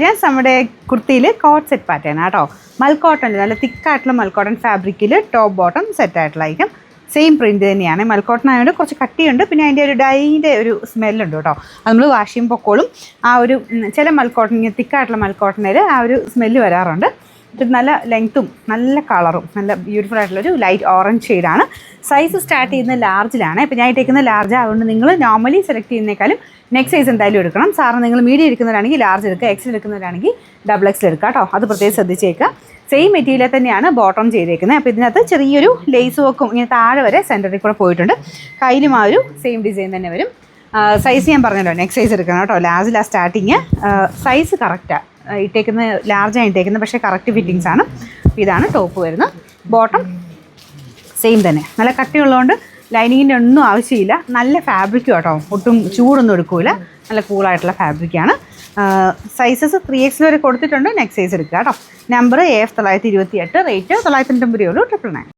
Designs നമ്മുടെ കുർത്തിയിൽ coat set pattern കേട്ടോ. മൽക്കോട്ടൺ, നല്ല തിക്കായിട്ടുള്ള മൽക്കോട്ടൺ ഫാബ്രിക്കിൽ ടോപ്പ് ബോട്ടം സെറ്റായിട്ടുള്ള ഐറ്റം. സെയിം പ്രിൻറ്റ് തന്നെയാണ്. മൽക്കോട്ടൺ ആയതുകൊണ്ട് കുറച്ച് കട്ടിയുണ്ട്, പിന്നെ അതിൻ്റെ ഒരു ഡൈൻ്റെ ഒരു സ്മെല്ലുണ്ട് കേട്ടോ. അത് നമ്മൾ വാഷ് ചെയ്യുമ്പോൾ പൊക്കോളും. ആ ഒരു ചില മൽക്കോട്ടൺ, തിക്കായിട്ടുള്ള മൽക്കോട്ടണിൽ ആ ഒരു സ്മെല്ല് വരാറുണ്ട്. ഇത് നല്ല ലെങ്ത്തും നല്ല കളറും നല്ല ബ്യൂട്ടിഫുൾ ആയിട്ടുള്ളൊരു ലൈറ്റ് ഓറഞ്ച് ഷെയ്ഡാണ്. സൈസ് സ്റ്റാർട്ട് ചെയ്യുന്നത് ലാർജിലാണ്. ഇപ്പോൾ ഞാൻ ഇട്ടേക്കുന്ന ലാർജ്, അതുകൊണ്ട് നിങ്ങൾ നോർമലി സെലക്ട് ചെയ്യുന്നേക്കാളും നെക്സ്റ്റ് സൈസ് എന്തായാലും എടുക്കണം. സാറിന് നിങ്ങൾ മീഡിയം എടുക്കുന്നവരാണെങ്കിൽ ലാർജ് എടുക്കുക, എക്സൽ എടുക്കുന്നവരാണെങ്കിൽ ഡബിൾ എക്സൽ എടുക്കുക കേട്ടോ. അത് പ്രത്യേകം ശ്രദ്ധിച്ചേക്കുക. സെയിം മെറ്റീരിയൽ തന്നെയാണ് ബോട്ടം ചെയ്തേക്കുന്നത്. അപ്പോൾ ഇതിനകത്ത് ചെറിയൊരു ലേസ് വർക്കും ഇങ്ങനെ താഴെ വരെ സെൻറ്ററിൽ കൂടെ പോയിട്ടുണ്ട്. കയ്യിലും ആ ഒരു സെയിം ഡിസൈൻ തന്നെ വരും. സൈസ് ഞാൻ പറഞ്ഞല്ലോ, നെക്സ്റ്റ് സൈസ് എടുക്കണം കേട്ടോ. ലാർജിലാണ് സ്റ്റാർട്ടിങ്. സൈസ് കറക്റ്റാണ് ഇട്ടേക്കുന്നത്, ലാർജാണ് ഇട്ടേക്കുന്നത്, പക്ഷേ കറക്റ്റ് ഫിറ്റിങ്സ് ആണ്. ഇതാണ് ടോപ്പ് വരുന്നത്. ബോട്ടം സെയിം തന്നെ, നല്ല കട്ടിയുള്ളതുകൊണ്ട് ലൈനിങ്ങിൻ്റെ ഒന്നും ആവശ്യമില്ല. നല്ല ഫാബ്രിക്കും കേട്ടോ, ഒട്ടും ചൂടൊന്നും എടുക്കില്ല. നല്ല കൂളായിട്ടുള്ള ഫാബ്രിക്കാണ്. സൈസസ് 3X വരെ കൊടുത്തിട്ടുണ്ട്. നെക്സ്റ്റ് സൈസ് എടുക്കുക കേട്ടോ. Number AF 928, rate 990 999.